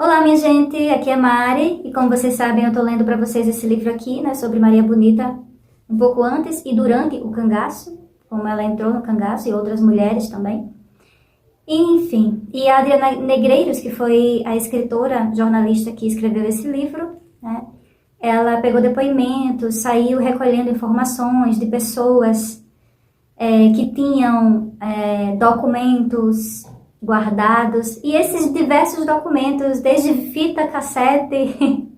Olá, minha gente, aqui é Mari e como vocês sabem eu tô lendo para vocês esse livro aqui, né, sobre Maria Bonita, um pouco antes e durante o cangaço, como ela entrou no cangaço e outras mulheres também. Enfim, e a Adriana Negreiros, que foi a escritora, jornalista que escreveu esse livro, né, ela pegou depoimentos, saiu recolhendo informações de pessoas que tinham documentos guardados, e esses diversos documentos, desde fita cassete,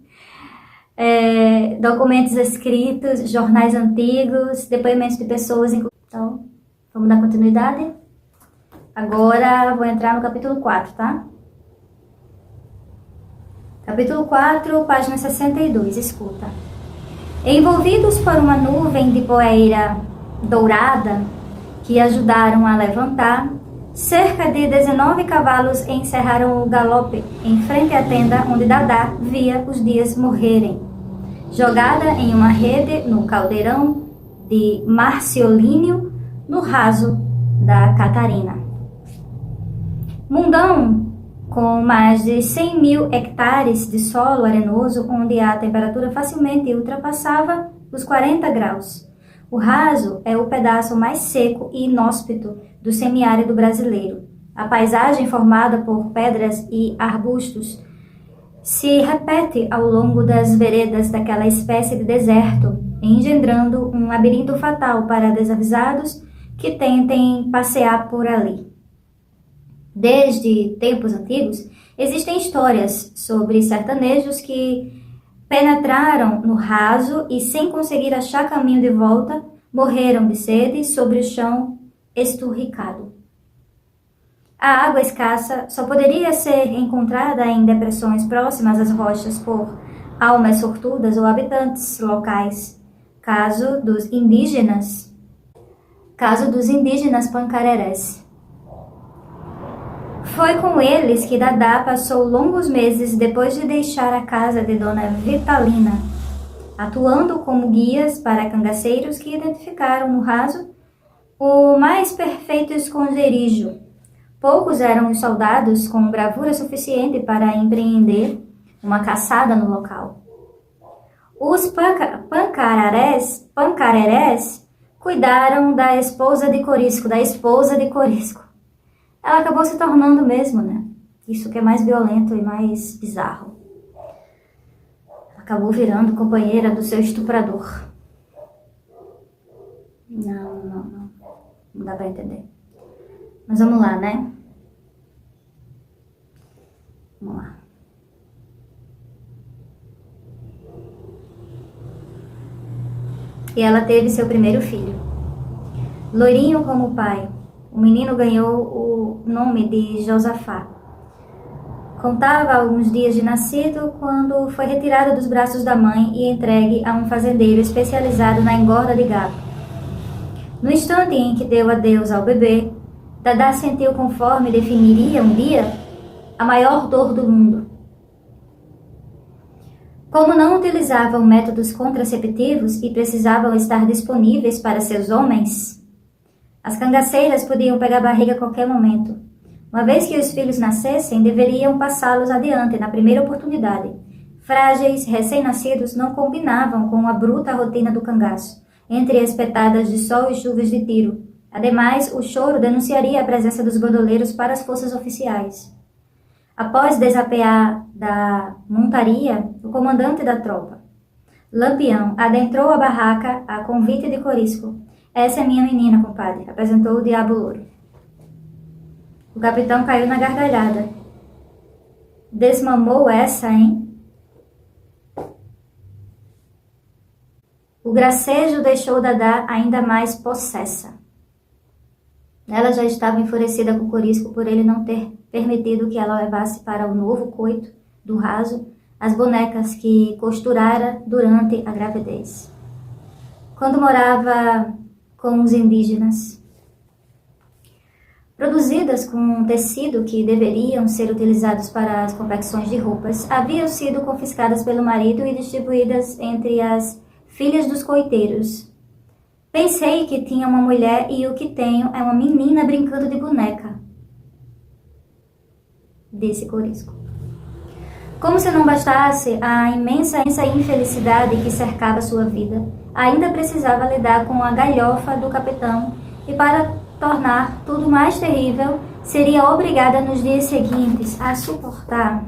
documentos escritos, jornais antigos, depoimentos de pessoas. Então, vamos dar continuidade? Agora vou entrar no capítulo 4, tá? Capítulo 4, página 62, escuta. Envolvidos por uma nuvem de poeira dourada que ajudaram a levantar, cerca de 19 cavalos encerraram o galope em frente à tenda onde Dadá via os dias morrerem. Jogada em uma rede no caldeirão de Marciolínio, no raso da Catarina. Mundão, com mais de 100 mil hectares de solo arenoso, onde a temperatura facilmente ultrapassava os 40 graus. O raso é o pedaço mais seco e inóspito do semiárido brasileiro. A paisagem, formada por pedras e arbustos, se repete ao longo das veredas daquela espécie de deserto, engendrando um labirinto fatal para desavisados que tentem passear por ali. Desde tempos antigos, existem histórias sobre sertanejos que penetraram no raso e, sem conseguir achar caminho de volta, morreram de sede sobre o chão esturricado. A água escassa só poderia ser encontrada em depressões próximas às rochas por almas sortudas ou habitantes locais. Caso dos indígenas pancarerés. Foi com eles que Dadá passou longos meses depois de deixar a casa de Dona Vitalina, atuando como guias para cangaceiros que identificaram no raso o mais perfeito esconderijo. Poucos eram os soldados com bravura suficiente para empreender uma caçada no local. Os pancarerés cuidaram da esposa de Corisco. Ela acabou se tornando mesmo, né? Isso que é mais violento e mais bizarro. Acabou virando companheira do seu estuprador. Não dá pra entender. Mas vamos lá, né? Vamos lá. E ela teve seu primeiro filho. Loirinho como o pai, o menino ganhou o nome de Josafá. Contava alguns dias de nascido quando foi retirado dos braços da mãe e entregue a um fazendeiro especializado na engorda de gado. No instante em que deu adeus ao bebê, Dadá sentiu, conforme definiria um dia, a maior dor do mundo. Como não utilizavam métodos contraceptivos e precisavam estar disponíveis para seus homens, as cangaceiras podiam pegar a barriga a qualquer momento. Uma vez que os filhos nascessem, deveriam passá-los adiante na primeira oportunidade. Frágeis, recém-nascidos não combinavam com a bruta rotina do cangaço, entre espetadas de sol e chuvas de tiro. Ademais, o choro denunciaria a presença dos bandoleiros para as forças oficiais. Após desapear da montaria, o comandante da tropa, Lampião, adentrou a barraca a convite de Corisco. Essa é minha menina, compadre, apresentou o Diabo Louro. O capitão caiu na gargalhada. Desmamou essa, hein? O gracejo deixou Dadá ainda mais possessa. Ela já estava enfurecida com Corisco por ele não ter permitido que ela levasse para o novo coito do raso as bonecas que costurara durante a gravidez. Quando morava com os indígenas, produzidas com tecido que deveriam ser utilizados para as confecções de roupas, haviam sido confiscadas pelo marido e distribuídas entre as filhas dos coiteiros. Pensei que tinha uma mulher e o que tenho é uma menina brincando de boneca, disse Corisco. Como se não bastasse a imensa infelicidade que cercava sua vida, ainda precisava lidar com a galhofa do capitão e, para tornar tudo mais terrível, seria obrigada nos dias seguintes a suportar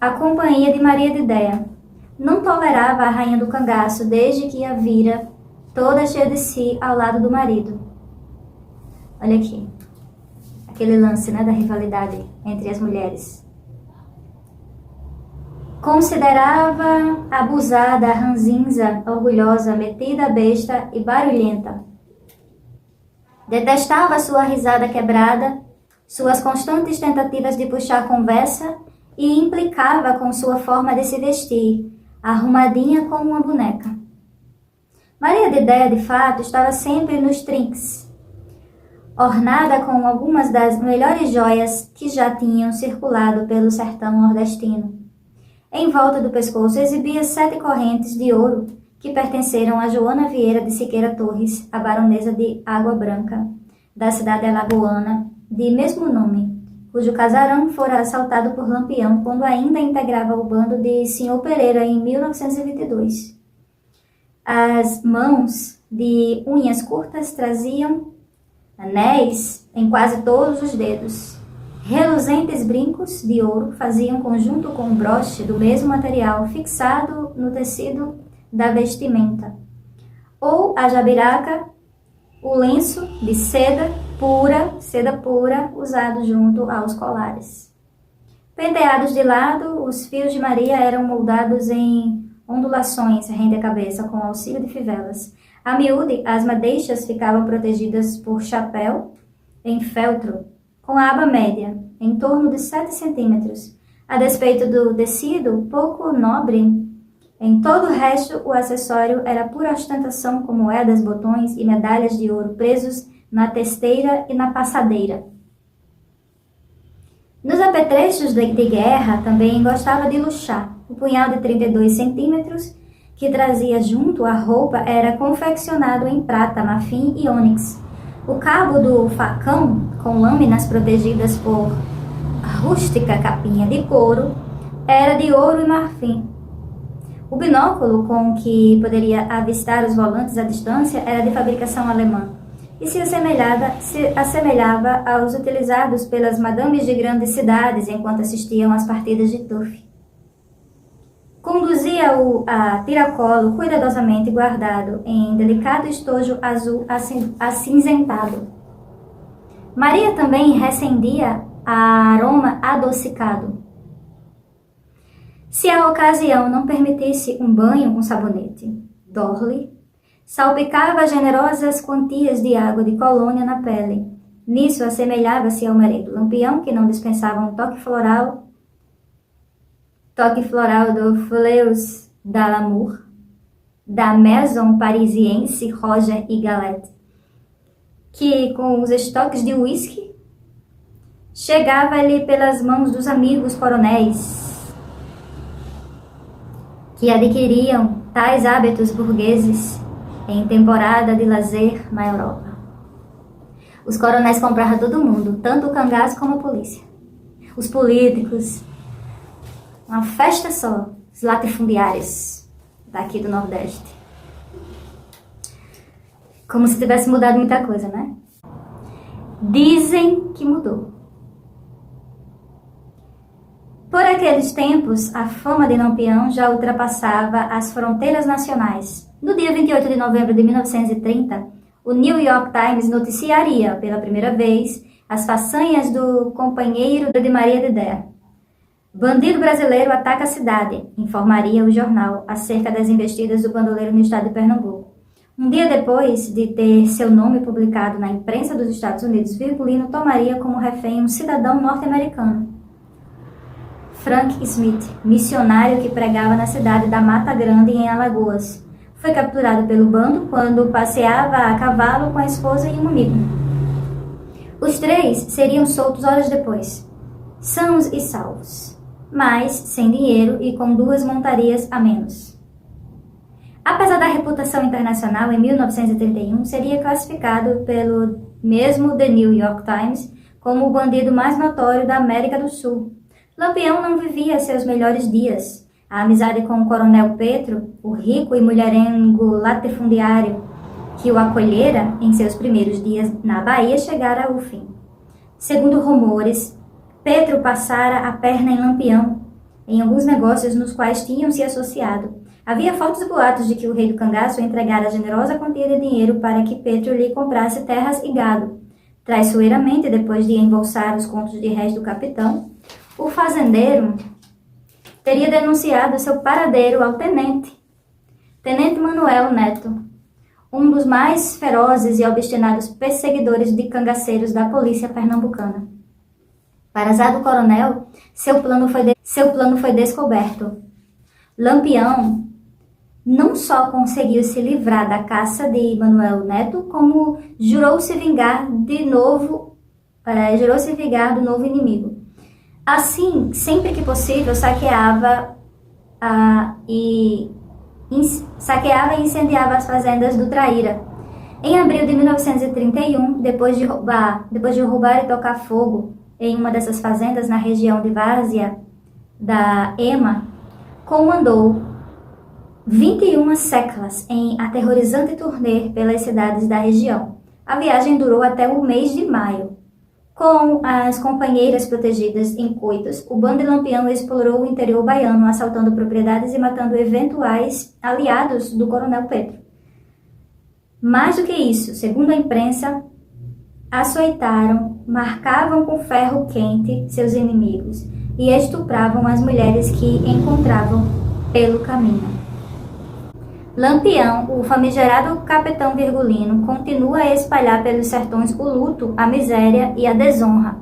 a companhia de Maria de Déia. Não tolerava a rainha do cangaço desde que a vira toda cheia de si ao lado do marido. Olha aqui, aquele lance, né, da rivalidade entre as mulheres. Considerava abusada, ranzinza, orgulhosa, metida, besta e barulhenta. Detestava sua risada quebrada, suas constantes tentativas de puxar conversa e implicava com sua forma de se vestir, arrumadinha como uma boneca. Maria de Déia, de fato, estava sempre nos trinques, ornada com algumas das melhores joias que já tinham circulado pelo sertão nordestino. Em volta do pescoço exibia 7 correntes de ouro que pertenceram a Joana Vieira de Siqueira Torres, a baronesa de Água Branca, da cidade alagoana de mesmo nome, cujo casarão fora assaltado por Lampião quando ainda integrava o bando de Sr. Pereira em 1922. As mãos de unhas curtas traziam anéis em quase todos os dedos. Reluzentes brincos de ouro faziam conjunto com um broche do mesmo material fixado no tecido da vestimenta, ou a jabiraca, o lenço de seda pura, usado junto aos colares. Penteados de lado, os fios de Maria eram moldados em ondulações rende a cabeça com auxílio de fivelas. A miúde, as madeixas ficavam protegidas por chapéu em feltro, com a aba média, em torno de 7 centímetros. A despeito do tecido pouco nobre, em todo o resto o acessório era pura ostentação com moedas, botões e medalhas de ouro presos na testeira e na passadeira. Nos apetrechos de guerra também gostava de luxar. O punhal de 32 centímetros que trazia junto à roupa era confeccionado em prata, marfim e ônix. O cabo do facão, com lâminas protegidas por rústica capinha de couro, era de ouro e marfim. O binóculo com que poderia avistar os volantes à distância era de fabricação alemã e se assemelhava aos utilizados pelas madames de grandes cidades enquanto assistiam às partidas de turf. Conduzia-o a tiracolo cuidadosamente guardado em delicado estojo azul acinzentado. Maria também recendia a aroma adocicado, se a ocasião não permitisse um banho com sabonete. Dorley salpicava generosas quantias de água de colônia na pele. Nisso assemelhava-se ao marido Lampião, que não dispensava um toque floral do Fleurs de l'Amour, da Maison Parisiense Roger e Galette, que, com os estoques de uísque, chegava-lhe pelas mãos dos amigos coronéis, que adquiriam tais hábitos burgueses em temporada de lazer na Europa. Os coronéis compravam todo mundo, tanto o cangaço como a polícia. Os políticos, uma festa só, os latifundiários daqui do Nordeste. Como se tivesse mudado muita coisa, né? Dizem que mudou. Por aqueles tempos, a fama de Lampião já ultrapassava as fronteiras nacionais. No dia 28 de novembro de 1930, o New York Times noticiaria, pela primeira vez, as façanhas do companheiro de Maria de Déia. Bandido brasileiro ataca a cidade, informaria o jornal acerca das investidas do bandoleiro no estado de Pernambuco. Um dia depois de ter seu nome publicado na imprensa dos Estados Unidos, Virgulino tomaria como refém um cidadão norte-americano, Frank Smith, missionário que pregava na cidade da Mata Grande, em Alagoas. Foi capturado pelo bando quando passeava a cavalo com a esposa e um amigo. Os 3 seriam soltos horas depois, sãos e salvos, mas sem dinheiro e com 2 montarias a menos. Apesar da reputação internacional, em 1931 seria classificado pelo mesmo The New York Times como o bandido mais notório da América do Sul. Lampião não vivia seus melhores dias. A amizade com o coronel Petro, o rico e mulherengo latifundiário que o acolhera em seus primeiros dias na Bahia, chegara ao fim. Segundo rumores, Petro passara a perna em Lampião, em alguns negócios nos quais tinham se associado. Havia fortes boatos de que o rei do cangaço entregara generosa quantia de dinheiro para que Petro lhe comprasse terras e gado. Traiçoeiramente, depois de embolsar os contos de réis do capitão, o fazendeiro teria denunciado seu paradeiro ao tenente Manuel Neto, um dos mais ferozes e obstinados perseguidores de cangaceiros da polícia pernambucana. Para azar do coronel, seu plano foi descoberto. Lampião não só conseguiu se livrar da caça de Manuel Neto, como jurou se vingar do novo inimigo. Assim, sempre que possível, saqueava e incendiava as fazendas do Traíra. Em abril de 1931, depois de roubar e tocar fogo em uma dessas fazendas na região de Várzea da Ema, comandou 21 séculos em aterrorizante turnê pelas cidades da região. A viagem durou até o mês de maio. Com as companheiras protegidas em coitos, o bando de Lampião explorou o interior baiano, assaltando propriedades e matando eventuais aliados do coronel Petro. Mais do que isso, segundo a imprensa, açoitaram, marcavam com ferro quente seus inimigos e estupravam as mulheres que encontravam pelo caminho. Lampião, o famigerado capitão Virgulino, continua a espalhar pelos sertões o luto, a miséria e a desonra.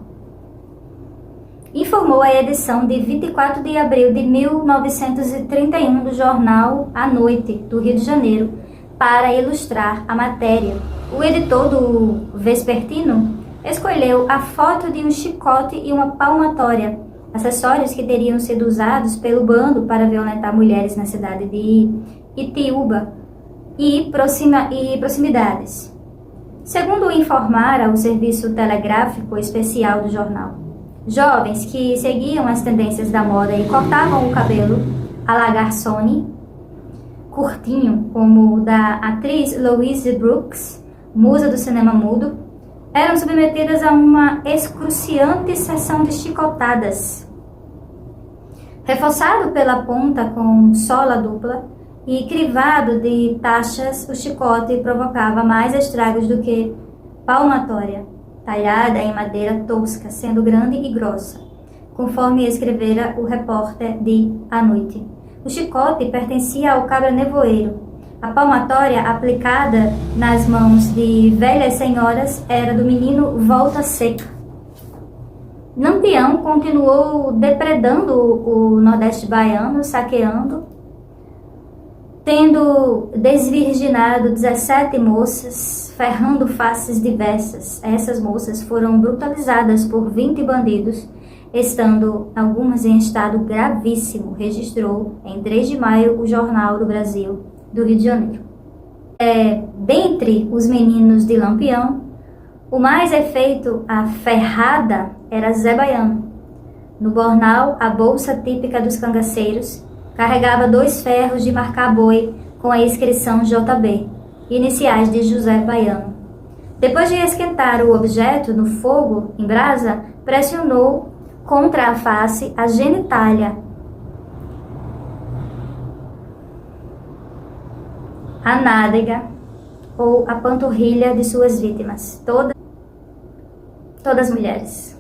Informou a edição de 24 de abril de 1931 do jornal A Noite, do Rio de Janeiro, para ilustrar a matéria. O editor do Vespertino escolheu a foto de um chicote e uma palmatória, acessórios que teriam sido usados pelo bando para violentar mulheres na cidade de Itiúba e proximidades. Segundo informara o Serviço Telegráfico Especial do jornal, jovens que seguiam as tendências da moda e cortavam o cabelo à la garçonne, curtinho, como o da atriz Louise Brooks, musa do cinema mudo, eram submetidas a uma excruciante sessão de chicotadas. Reforçado pela ponta com sola dupla e crivado de taxas, o chicote provocava mais estragos do que palmatória, talhada em madeira tosca, sendo grande e grossa, conforme escrevera o repórter de A Noite. O chicote pertencia ao cabra-nevoeiro. A palmatória, aplicada nas mãos de velhas senhoras, era do menino Volta Seca. Lampião continuou depredando o Nordeste baiano, saqueando, tendo desvirginado 17 moças, ferrando faces diversas. Essas moças foram brutalizadas por 20 bandidos, estando algumas em estado gravíssimo, registrou em 3 de maio o Jornal do Brasil, do Rio de Janeiro. Dentre os meninos de Lampião, o mais efeito a ferrada era Zé Baiano. No bornal, a bolsa típica dos cangaceiros carregava 2 ferros de marcar boi com a inscrição JB, iniciais de José Baiano. Depois de esquentar o objeto no fogo, em brasa, pressionou contra a face a genitália, a nádega ou a panturrilha de suas vítimas, todas mulheres.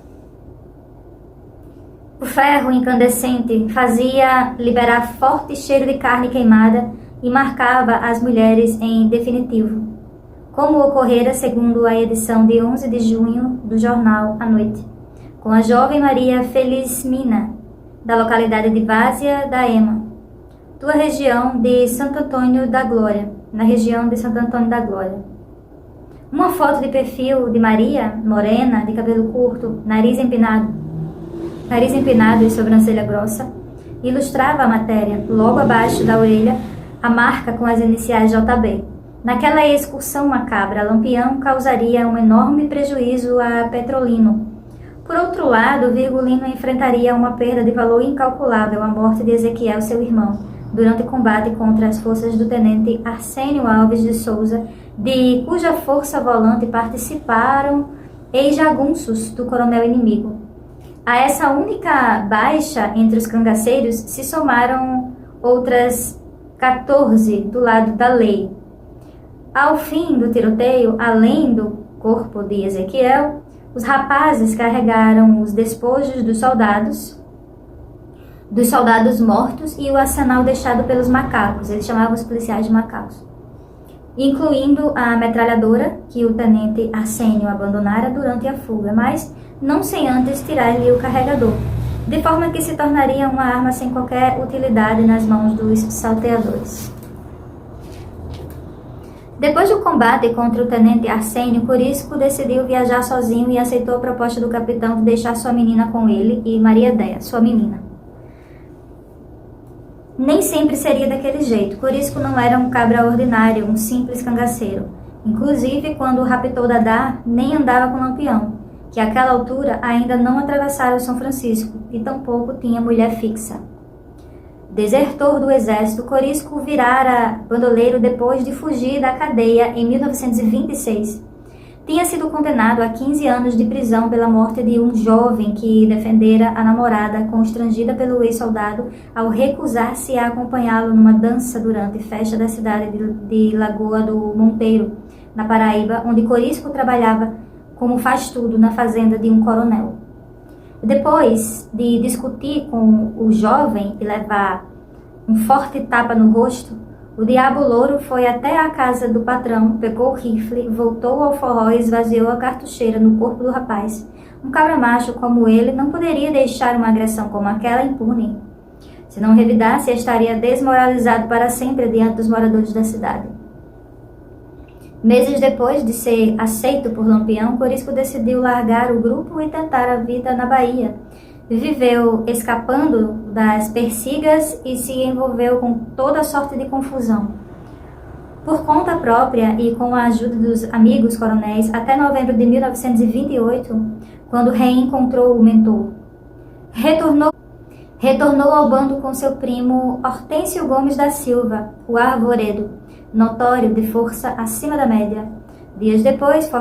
O ferro incandescente fazia liberar forte cheiro de carne queimada e marcava as mulheres em definitivo, como ocorrera segundo a edição de 11 de junho do jornal A Noite, com a jovem Maria Felizmina, da localidade de Várzea da Ema, na região de Santo Antônio da Glória. Uma foto de perfil de Maria, morena, de cabelo curto, nariz empinado e sobrancelha grossa, ilustrava a matéria. Logo abaixo da orelha, a marca com as iniciais JB. Naquela excursão macabra, Lampião causaria um enorme prejuízo a Petrolino, Por outro lado, Virgulino enfrentaria uma perda de valor incalculável, a morte de Ezequiel, seu irmão, durante o combate contra as forças do tenente Arsênio Alves de Souza, de cuja força volante participaram ex-jagunços do coronel inimigo. A essa única baixa entre os cangaceiros se somaram outras 14 do lado da lei. Ao fim do tiroteio, além do corpo de Ezequiel, os rapazes carregaram os despojos dos soldados mortos e o arsenal deixado pelos macacos. Eles chamavam os policiais de macacos, incluindo a metralhadora que o tenente Arsênio abandonara durante a fuga, mas não sem antes tirar-lhe o carregador, de forma que se tornaria uma arma sem qualquer utilidade nas mãos dos salteadores. Depois do combate contra o tenente Arsênio, Corisco decidiu viajar sozinho e aceitou a proposta do capitão de deixar sua menina com ele e Maria Déia, sua menina. Nem sempre seria daquele jeito. Corisco não era um cabra ordinário, um simples cangaceiro. Inclusive, quando raptou Dadá, nem andava com Lampião, que àquela altura ainda não atravessara o São Francisco e tampouco tinha mulher fixa. Desertor do exército, Corisco virara bandoleiro depois de fugir da cadeia em 1926. Tinha sido condenado a 15 anos de prisão pela morte de um jovem que defendera a namorada constrangida pelo ex-soldado ao recusar-se a acompanhá-lo numa dança durante festa da cidade de Lagoa do Monteiro, na Paraíba, onde Corisco trabalhava como faz-tudo na fazenda de um coronel. Depois de discutir com o jovem e levar um forte tapa no rosto, o diabo louro foi até a casa do patrão, pegou o rifle, voltou ao forró e esvaziou a cartucheira no corpo do rapaz. Um cabra macho como ele não poderia deixar uma agressão como aquela impune. Se não revidasse, estaria desmoralizado para sempre diante dos moradores da cidade. Meses depois de ser aceito por Lampião, Corisco decidiu largar o grupo e tentar a vida na Bahia. Viveu escapando das persigas e se envolveu com toda sorte de confusão. Por conta própria e com a ajuda dos amigos coronéis, até novembro de 1928, quando reencontrou o mentor. Retornou ao bando com seu primo Hortêncio Gomes da Silva, o Arvoredo, notório de força acima da média. Dias depois,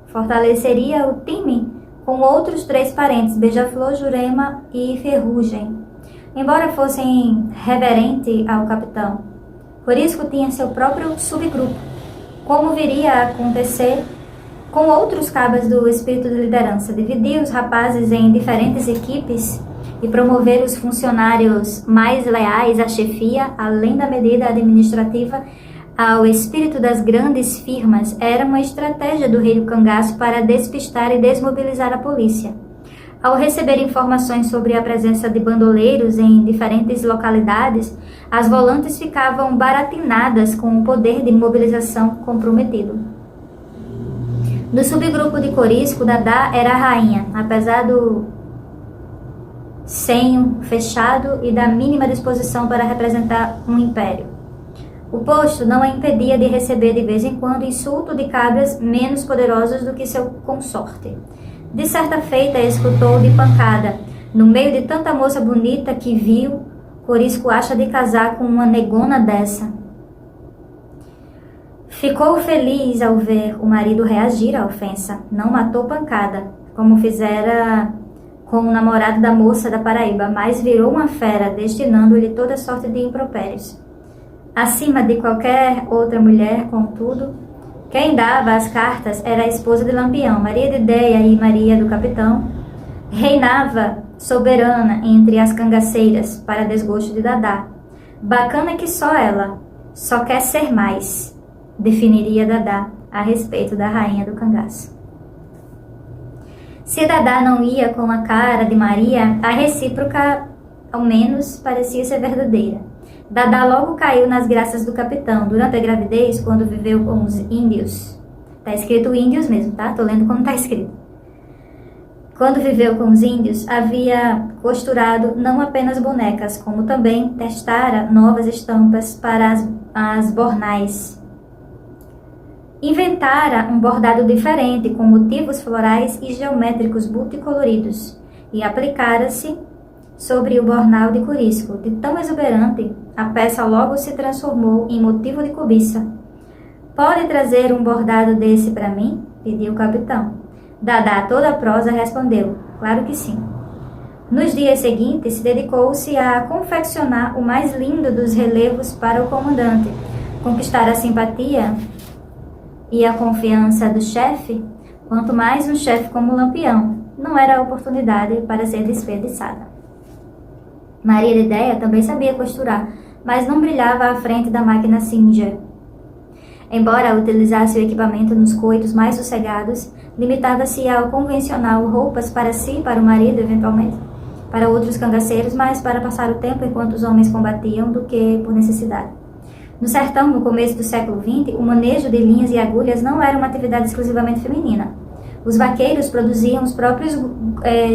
fortaleceria o time com outros 3 parentes, Beija-Flor, Jurema e Ferrugem, embora fossem reverente ao capitão. Corisco tinha seu próprio subgrupo, como viria a acontecer com outros cabas do espírito de liderança. Dividir os rapazes em diferentes equipes e promover os funcionários mais leais à chefia, além da medida administrativa, ao espírito das grandes firmas, era uma estratégia do rei do cangaço para despistar e desmobilizar a polícia. Ao receber informações sobre a presença de bandoleiros em diferentes localidades, as volantes ficavam baratinadas com o poder de mobilização comprometido. No subgrupo de Corisco, Dadá era a rainha, apesar do senho fechado e da mínima disposição para representar um império. O posto não a impedia de receber de vez em quando insulto de cabras menos poderosos do que seu consorte. De certa feita, escutou de pancada. No meio de tanta moça bonita que viu, Corisco acha de casar com uma negona dessa. Ficou feliz ao ver o marido reagir à ofensa. Não matou pancada, como fizera com o namorado da moça da Paraíba, mas virou uma fera, destinando-lhe toda sorte de impropérios. Acima de qualquer outra mulher, contudo, quem dava as cartas era a esposa de Lampião, Maria de Déia e Maria do Capitão. Reinava soberana entre as cangaceiras, para desgosto de Dadá. Bacana que só ela, só quer ser mais, definiria Dadá a respeito da rainha do cangaço. Se Dadá não ia com a cara de Maria, a recíproca, ao menos, parecia ser verdadeira. Dadá logo caiu nas graças do capitão. Durante a gravidez, quando viveu com os índios, tá escrito índios mesmo, tá? Tô lendo como tá escrito. Quando viveu com os índios, havia costurado não apenas bonecas, como também testara novas estampas para as bornais. Inventara um bordado diferente com motivos florais e geométricos multicoloridos e aplicara-se sobre o bornal de Corisco. De tão exuberante, a peça logo se transformou em motivo de cobiça. Pode trazer um bordado desse para mim? Pediu o capitão. Dadá, toda a prosa, respondeu, claro que sim. Nos dias seguintes, dedicou-se a confeccionar o mais lindo dos relevos para o comandante, conquistar a simpatia e a confiança do chefe, quanto mais um chefe como Lampião, não era oportunidade para ser desperdiçada. Maria de Ideia também sabia costurar, mas não brilhava à frente da máquina Singer. Embora utilizasse o equipamento nos coitos mais sossegados, limitava-se ao convencional roupas para si e para o marido, eventualmente, para outros cangaceiros, mais para passar o tempo enquanto os homens combatiam do que por necessidade. No sertão, no começo do século XX, o manejo de linhas e agulhas não era uma atividade exclusivamente feminina. Os vaqueiros produziam os próprios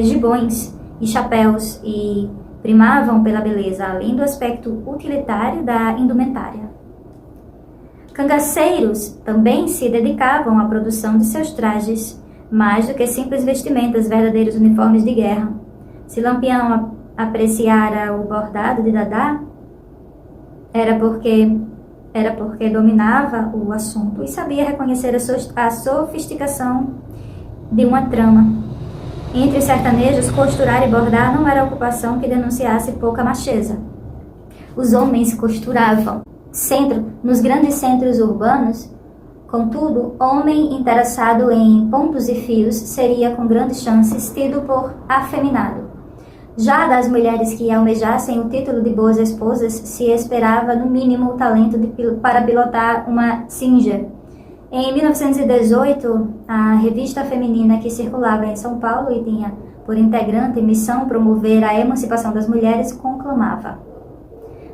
gibões e chapéus e primavam pela beleza, além do aspecto utilitário da indumentária. Cangaceiros também se dedicavam à produção de seus trajes, mais do que simples vestimentas, verdadeiros uniformes de guerra. Se Lampião apreciara o bordado de Dadá, era porque dominava o assunto e sabia reconhecer a sofisticação de uma trama. Entre os sertanejos, costurar e bordar não era ocupação que denunciasse pouca macheza. Os homens costuravam. Nos grandes centros urbanos, contudo, homem interessado em pontos e fios seria com grandes chances tido por afeminado. Já das mulheres que almejassem o título de boas esposas, se esperava no mínimo o talento para pilotar uma Singer. Em 1918, a revista feminina que circulava em São Paulo e tinha por integrante missão promover a emancipação das mulheres, conclamava: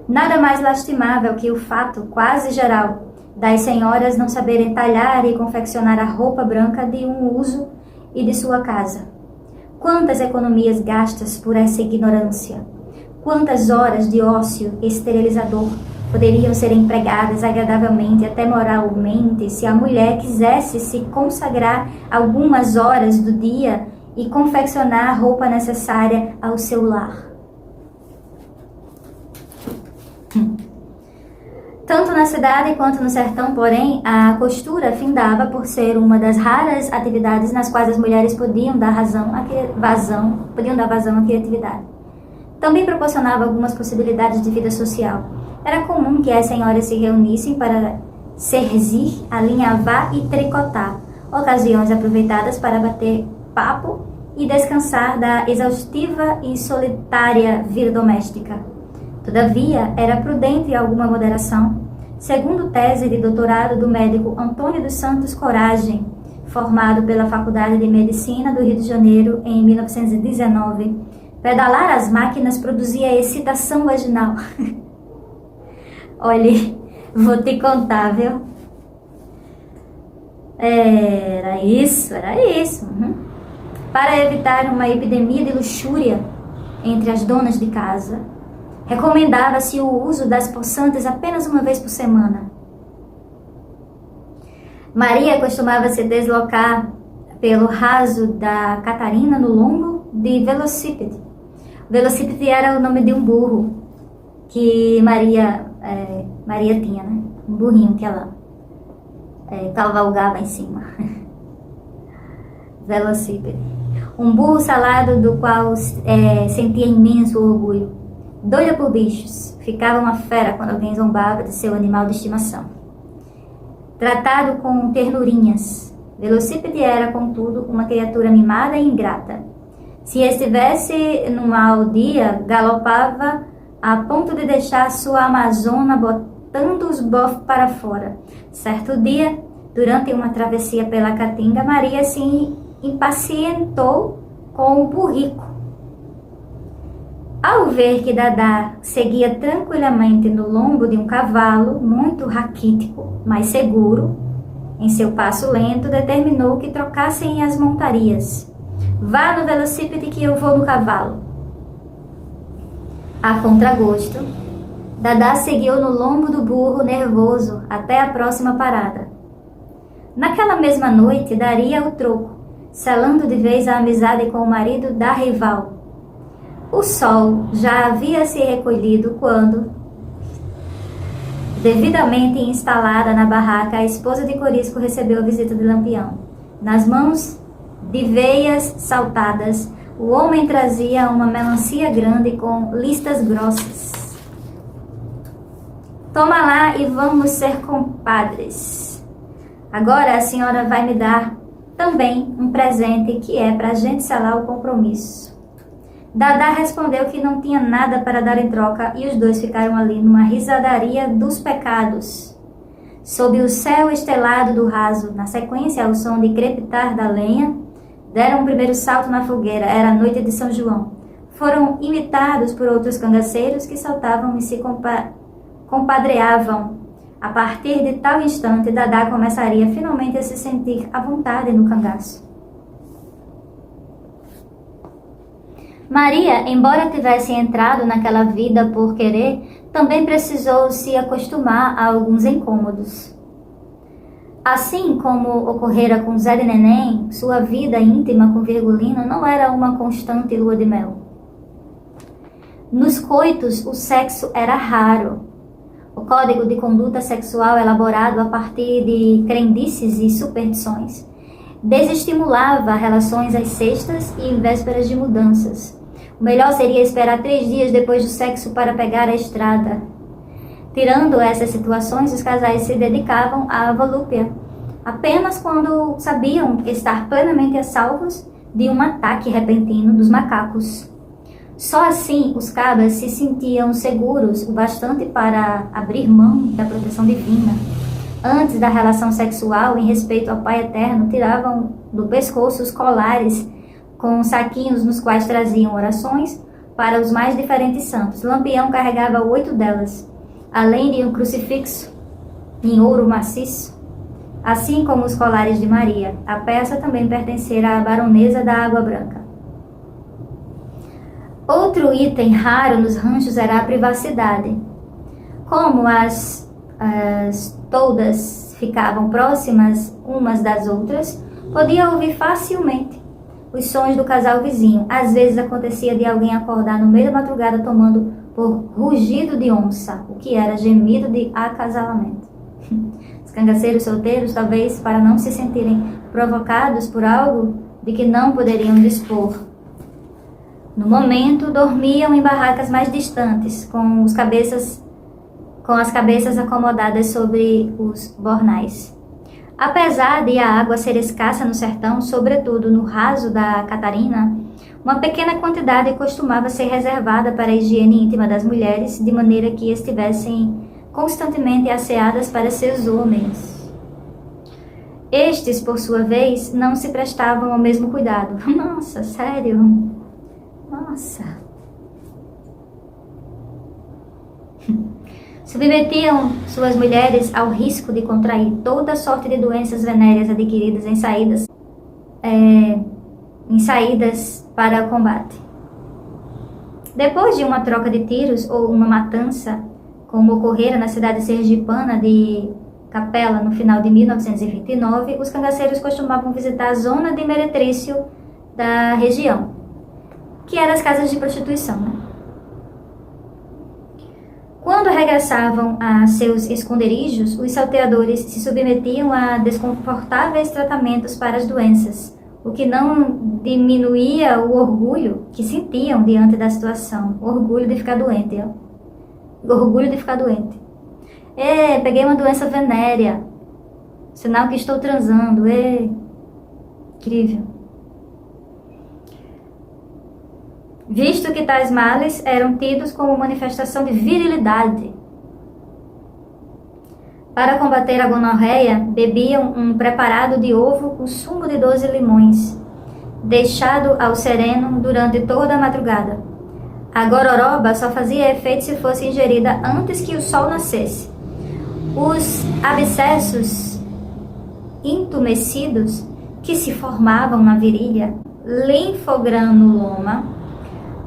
nada mais lastimável que o fato quase geral das senhoras não saberem talhar e confeccionar a roupa branca de um uso e de sua casa. Quantas economias gastas por essa ignorância? Quantas horas de ócio esterilizador poderiam ser empregadas agradavelmente, até moralmente, se a mulher quisesse se consagrar algumas horas do dia e confeccionar a roupa necessária ao seu lar? Tanto na cidade quanto no sertão, porém, a costura findava por ser uma das raras atividades nas quais as mulheres podiam dar vazão à criatividade. Também proporcionava algumas possibilidades de vida social. Era comum que as senhoras se reunissem para cerzir, alinhavar e tricotar, ocasiões aproveitadas para bater papo e descansar da exaustiva e solitária vida doméstica. Todavia, era prudente alguma moderação, segundo tese de doutorado do médico Antônio dos Santos Coragem, formado pela Faculdade de Medicina do Rio de Janeiro em 1919. Pedalar as máquinas produzia excitação vaginal. Olha, vou te contar, viu? Era isso. Para evitar uma epidemia de luxúria entre as donas de casa, recomendava-se o uso das possantes apenas uma vez por semana. Maria costumava se deslocar pelo raso da Catarina no lombo de Velocípede. Velocípede era o nome de um burro que Maria tinha, né? Um burrinho que ela cavalgava em cima. Velocípede. Um burro salado do qual sentia imenso orgulho. Doida por bichos, ficava uma fera quando alguém zombava de seu animal de estimação. Tratado com ternurinhas, Velocípede era, contudo, uma criatura mimada e ingrata. Se estivesse num mau dia, galopava a ponto de deixar sua amazona botando os bofos para fora. Certo dia, durante uma travessia pela Caatinga, Maria se impacientou com o burrico. Ao ver que Dadá seguia tranquilamente no lombo de um cavalo, muito raquítico, mas seguro, em seu passo lento, determinou que trocassem as montarias. Vá no velocípede que eu vou no cavalo. A contragosto, Dadá seguiu no lombo do burro nervoso até a próxima parada. Naquela mesma noite, daria o troco, selando de vez a amizade com o marido da rival. O sol já havia se recolhido quando, devidamente instalada na barraca, a esposa de Corisco recebeu a visita de Lampião. Nas mãos de veias saltadas, o homem trazia uma melancia grande com listas grossas. Toma lá e vamos ser compadres. Agora a senhora vai me dar também um presente que é para a gente selar o compromisso. Dadá respondeu que não tinha nada para dar em troca e os dois ficaram ali numa risadaria dos pecados. Sob o céu estelado do raso, na sequência ao som de crepitar da lenha, deram o primeiro salto na fogueira. Era a noite de São João. Foram imitados por outros cangaceiros que saltavam e se compadreavam. A partir de tal instante, Dadá começaria finalmente a se sentir à vontade no cangaço. Maria, embora tivesse entrado naquela vida por querer, também precisou se acostumar a alguns incômodos. Assim como ocorrera com Zé de Neném, sua vida íntima com Virgulino não era uma constante lua de mel. Nos coitos, o sexo era raro. O código de conduta sexual elaborado a partir de crendices e superstições desestimulava relações às sextas e em vésperas de mudanças. O melhor seria esperar 3 dias depois do sexo para pegar a estrada. Tirando essas situações, os casais se dedicavam à volúpia, apenas quando sabiam estar plenamente a salvos de um ataque repentino dos macacos. Só assim os cabas se sentiam seguros o bastante para abrir mão da proteção divina. Antes da relação sexual, em respeito ao Pai Eterno, tiravam do pescoço os colares com saquinhos nos quais traziam orações para os mais diferentes santos. Lampião carregava 8 delas, além de um crucifixo em ouro maciço, assim como os colares de Maria. A peça também pertencera à baronesa da Água Branca. Outro item raro nos ranchos era a privacidade. Como as toldas ficavam próximas umas das outras, podia ouvir facilmente os sons do casal vizinho. Às vezes acontecia de alguém acordar no meio da madrugada tomando por rugido de onça, o que era gemido de acasalamento. Os cangaceiros solteiros, talvez para não se sentirem provocados por algo de que não poderiam dispor, no momento, dormiam em barracas mais distantes, com as cabeças acomodadas sobre os bornais. Apesar de a água ser escassa no sertão, sobretudo no raso da Catarina, uma pequena quantidade costumava ser reservada para a higiene íntima das mulheres, de maneira que estivessem constantemente asseadas para seus homens. Estes, por sua vez, não se prestavam ao mesmo cuidado. Nossa, sério? Nossa. Submetiam suas mulheres ao risco de contrair toda sorte de doenças venéreas adquiridas em saídas para o combate. Depois de uma troca de tiros ou uma matança, como ocorrera na cidade sergipana de Capela no final de 1929, os cangaceiros costumavam visitar a zona de meretrício da região, que eram as casas de prostituição, né? Quando regressavam a seus esconderijos, os salteadores se submetiam a desconfortáveis tratamentos para as doenças, o que não diminuía o orgulho que sentiam diante da situação. O orgulho de ficar doente, ó. O orgulho de ficar doente. Peguei uma doença venérea, sinal que estou transando, incrível. Visto que tais males eram tidos como manifestação de virilidade. Para combater a gonorreia, bebiam um preparado de ovo com sumo de 12 limões, deixado ao sereno durante toda a madrugada. A gororoba só fazia efeito se fosse ingerida antes que o sol nascesse. Os abscessos intumescidos que se formavam na virilha, linfogranuloma,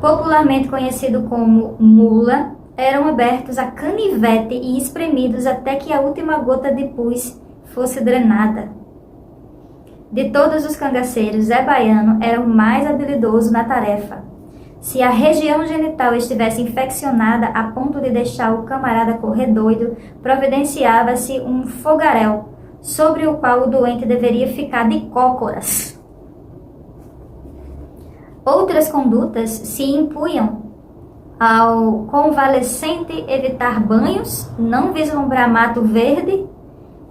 popularmente conhecido como mula, eram abertos a canivete e espremidos até que a última gota de pus fosse drenada. De todos os cangaceiros, Zé Baiano era o mais habilidoso na tarefa. Se a região genital estivesse infeccionada a ponto de deixar o camarada correr doido, providenciava-se um fogaréu, sobre o qual o doente deveria ficar de cócoras. Outras condutas se impunham ao convalescente evitar banhos, não vislumbrar mato verde,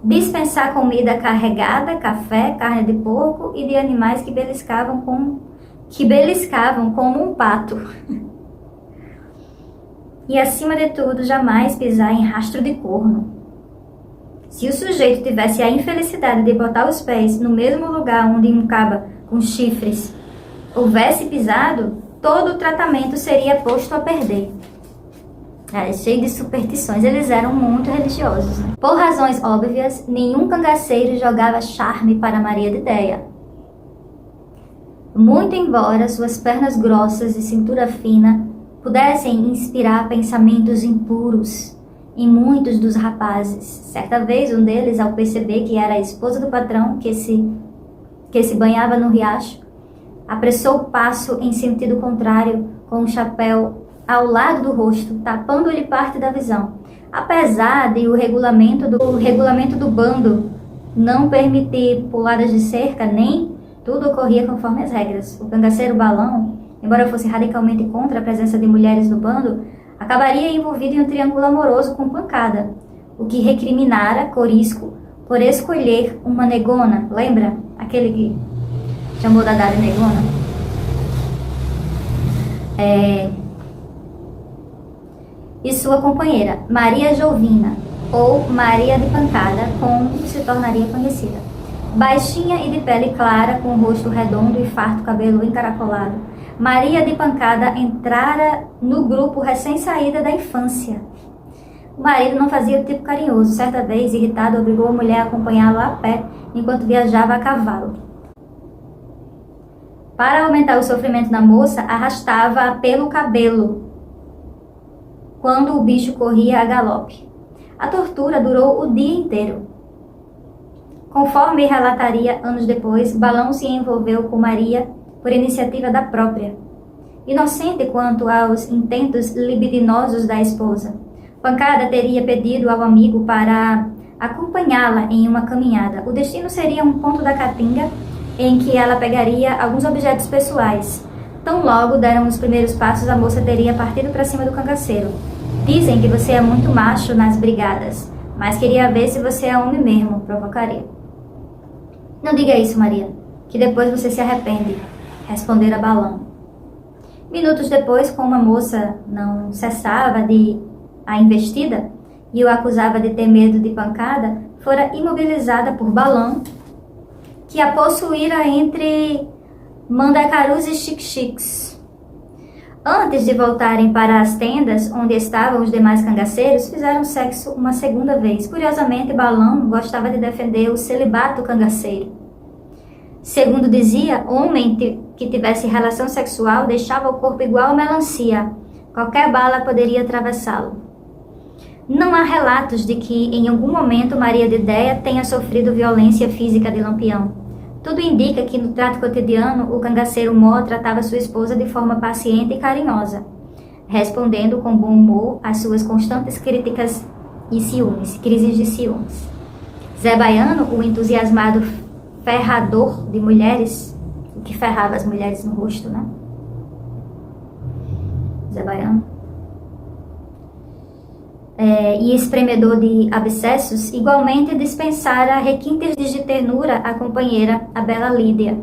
dispensar comida carregada, café, carne de porco e de animais que beliscavam como um pato. E acima de tudo, jamais pisar em rastro de corno. Se o sujeito tivesse a infelicidade de botar os pés no mesmo lugar onde um caba com chifres houvesse pisado, todo o tratamento seria posto a perder. Era cheio de superstições, eles eram muito religiosos, né? Por razões óbvias, nenhum cangaceiro jogava charme para Maria de Déia. Muito embora suas pernas grossas e cintura fina pudessem inspirar pensamentos impuros em muitos dos rapazes. Certa vez, um deles, ao perceber que era a esposa do patrão que se banhava no riacho, apressou o passo em sentido contrário, com o chapéu ao lado do rosto, tapando-lhe parte da visão. Apesar de o regulamento do bando não permitir puladas de cerca, nem tudo ocorria conforme as regras. O cangaceiro Balão, embora fosse radicalmente contra a presença de mulheres no bando, acabaria envolvido em um triângulo amoroso com Pancada, o que recriminara Corisco por escolher uma negona. Lembra? Aquele que chamou Dadá de negona? E sua companheira, Maria Jovina, ou Maria de Pancada, como se tornaria conhecida. Baixinha e de pele clara, com o rosto redondo e farto cabelo encaracolado, Maria de Pancada entrara no grupo recém-saída da infância. O marido não fazia o tipo carinhoso. Certa vez, irritado, obrigou a mulher a acompanhá-lo a pé enquanto viajava a cavalo. Para aumentar o sofrimento da moça, arrastava-a pelo cabelo quando o bicho corria a galope. A tortura durou o dia inteiro. Conforme relataria anos depois, Balão se envolveu com Maria por iniciativa da própria, inocente quanto aos intentos libidinosos da esposa. Pancada teria pedido ao amigo para acompanhá-la em uma caminhada. O destino seria um ponto da Caatinga em que ela pegaria alguns objetos pessoais. Tão logo deram os primeiros passos, a moça teria partido para cima do cangaceiro. Dizem que você é muito macho nas brigadas, mas queria ver se você é homem mesmo, provocaria. Não diga isso, Maria, que depois você se arrepende, respondera Balão. Minutos depois, como a moça não cessava de a investida e o acusava de ter medo de Pancada, fora imobilizada por Balão, que a possuíra entre mandacarus e xique-xiques. Antes de voltarem para as tendas onde estavam os demais cangaceiros, fizeram sexo uma segunda vez. Curiosamente, Balão gostava de defender o celibato cangaceiro. Segundo dizia, homem que tivesse relação sexual deixava o corpo igual a melancia. Qualquer bala poderia atravessá-lo. Não há relatos de que, em algum momento, Maria de Déia tenha sofrido violência física de Lampião. Tudo indica que, no trato cotidiano, o cangaceiro Mó tratava sua esposa de forma paciente e carinhosa, respondendo com bom humor às suas constantes críticas e crises de ciúmes. Zé Baiano, o entusiasmado ferrador de mulheres, o que ferrava as mulheres no rosto, né? Zé Baiano. E espremedor de abscessos, igualmente dispensara requintes de ternura à companheira, a bela Lídia.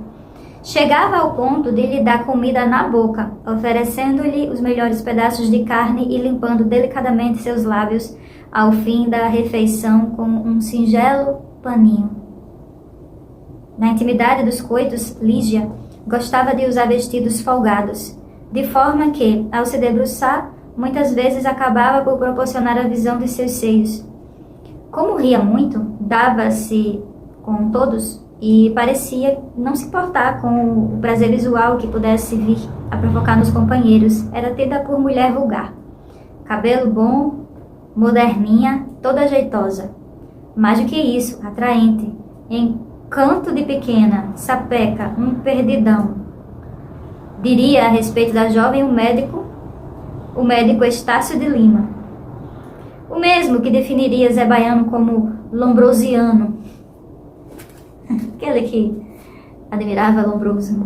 Chegava ao ponto de lhe dar comida na boca, oferecendo-lhe os melhores pedaços de carne e limpando delicadamente seus lábios ao fim da refeição com um singelo paninho. Na intimidade dos coitos, Lígia gostava de usar vestidos folgados, de forma que, ao se debruçar, muitas vezes acabava por proporcionar a visão de seus seios. Como ria muito, dava-se com todos e parecia não se importar com o prazer visual que pudesse vir a provocar nos companheiros. Era tida por mulher vulgar. Cabelo bom, moderninha, toda jeitosa. Mais do que isso, atraente, canto de pequena, sapeca, um perdidão. Diria a respeito da jovem o médico Estácio de Lima. O mesmo que definiria Zé Baiano como lombrosiano. Aquele que admirava Lombroso.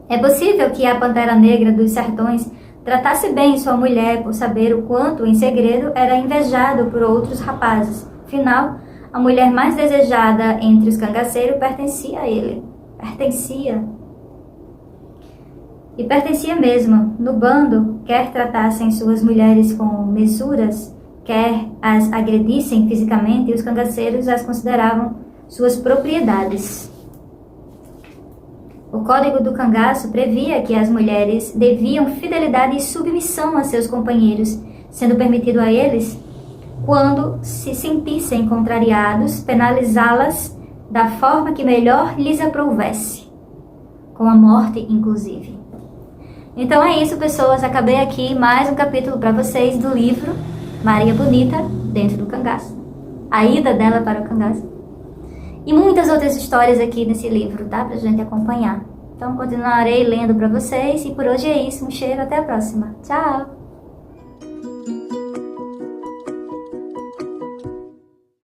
É possível que a Pantera Negra dos Sertões tratasse bem sua mulher por saber o quanto, em segredo, era invejado por outros rapazes. Afinal, a mulher mais desejada entre os cangaceiros pertencia a ele. E pertencia mesmo. No bando, quer tratassem suas mulheres com mesuras, quer as agredissem fisicamente, os cangaceiros as consideravam suas propriedades. O Código do Cangaço previa que as mulheres deviam fidelidade e submissão a seus companheiros, sendo permitido a eles, quando se sentissem contrariados, penalizá-las da forma que melhor lhes aprouvesse, com a morte, inclusive. Então é isso, pessoas. Acabei aqui mais um capítulo para vocês do livro Maria Bonita, dentro do cangaço. A ida dela para o cangaço. E muitas outras histórias aqui nesse livro, tá? Pra gente acompanhar. Então continuarei lendo para vocês. E por hoje é isso. Um cheiro, até a próxima. Tchau!